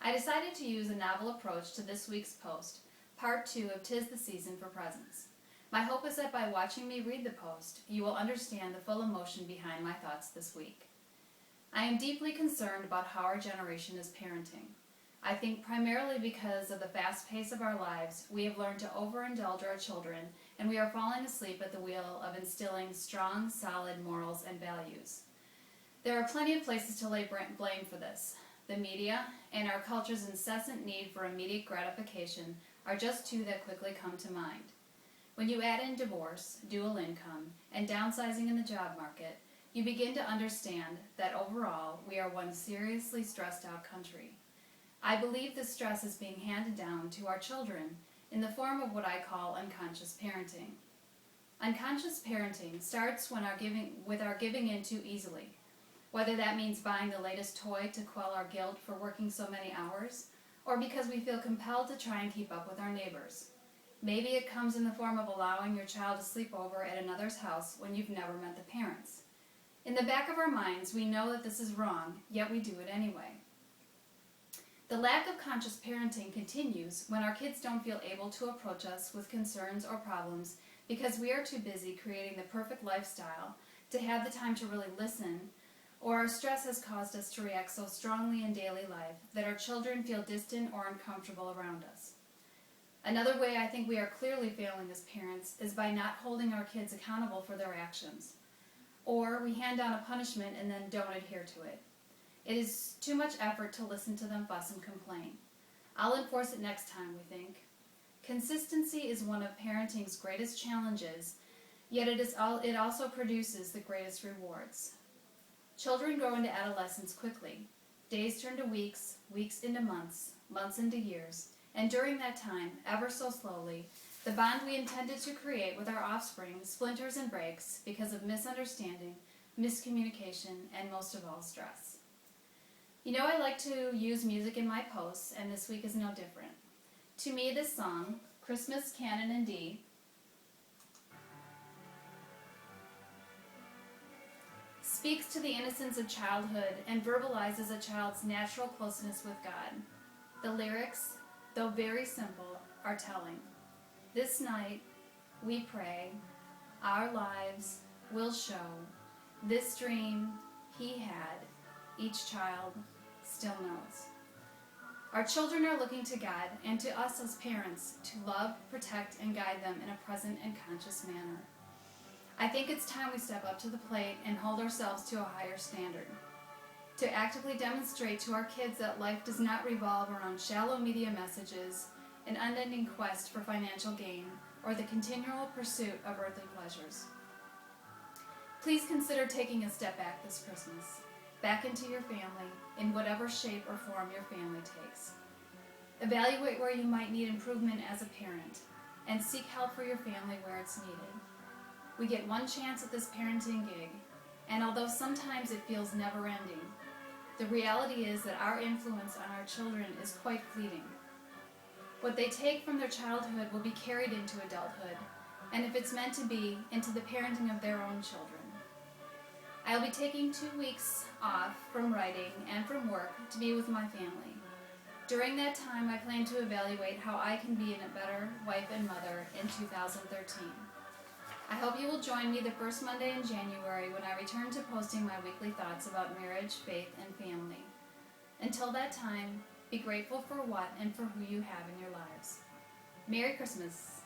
I decided to use a novel approach to this week's post, part 2 of 'Tis the Season for Presents. My hope is that by watching me read the post, you will understand the full emotion behind my thoughts this week. I am deeply concerned about how our generation is parenting. I think primarily because of the fast pace of our lives, we have learned to overindulge our children, and we are falling asleep at the wheel of instilling strong, solid morals and values. There are plenty of places to lay blame for this. The media and our culture's incessant need for immediate gratification are just two that quickly come to mind. When you add in divorce, dual income, and downsizing in the job market, you begin to understand that overall we are one seriously stressed out country. I believe this stress is being handed down to our children in the form of what I call unconscious parenting. Unconscious parenting starts with our giving in too easily, whether that means buying the latest toy to quell our guilt for working so many hours, or because we feel compelled to try and keep up with our neighbors. Maybe it comes in the form of allowing your child to sleep over at another's house when you've never met the parents. In the back of our minds, we know that this is wrong, yet we do it anyway. The lack of conscious parenting continues when our kids don't feel able to approach us with concerns or problems because we are too busy creating the perfect lifestyle to have the time to really listen, or our stress has caused us to react so strongly in daily life that our children feel distant or uncomfortable around us. Another way I think we are clearly failing as parents is by not holding our kids accountable for their actions. Or we hand down a punishment and then don't adhere to it. It is too much effort to listen to them fuss and complain. I'll enforce it next time, we think. Consistency is one of parenting's greatest challenges, yet it also produces the greatest rewards. Children grow into adolescence quickly. Days turn to weeks, weeks into months, months into years, and during that time, ever so slowly, the bond we intended to create with our offspring splinters and breaks because of misunderstanding, miscommunication, and most of all, stress. You know, I like to use music in my posts, and this week is no different. To me, this song, Christmas Canon in D, speaks to the innocence of childhood and verbalizes a child's natural closeness with God. The lyrics, though very simple, are telling. This night, we pray, our lives will show this dream he had, each child still knows. Our children are looking to God and to us as parents to love, protect, and guide them in a present and conscious manner. I think it's time we step up to the plate and hold ourselves to a higher standard. To actively demonstrate to our kids that life does not revolve around shallow media messages, an unending quest for financial gain, or the continual pursuit of earthly pleasures. Please consider taking a step back this Christmas, back into your family, in whatever shape or form your family takes. Evaluate where you might need improvement as a parent, and seek help for your family where it's needed. We get one chance at this parenting gig, and although sometimes it feels never-ending, the reality is that our influence on our children is quite fleeting. What they take from their childhood will be carried into adulthood, and if it's meant to be, into the parenting of their own children. I'll be taking 2 weeks off from writing and from work to be with my family. During that time, I plan to evaluate how I can be a better wife and mother in 2013. I hope you will join me the first Monday in January when I return to posting my weekly thoughts about marriage, faith, and family. Until that time, be grateful for what and for who you have in your lives. Merry Christmas!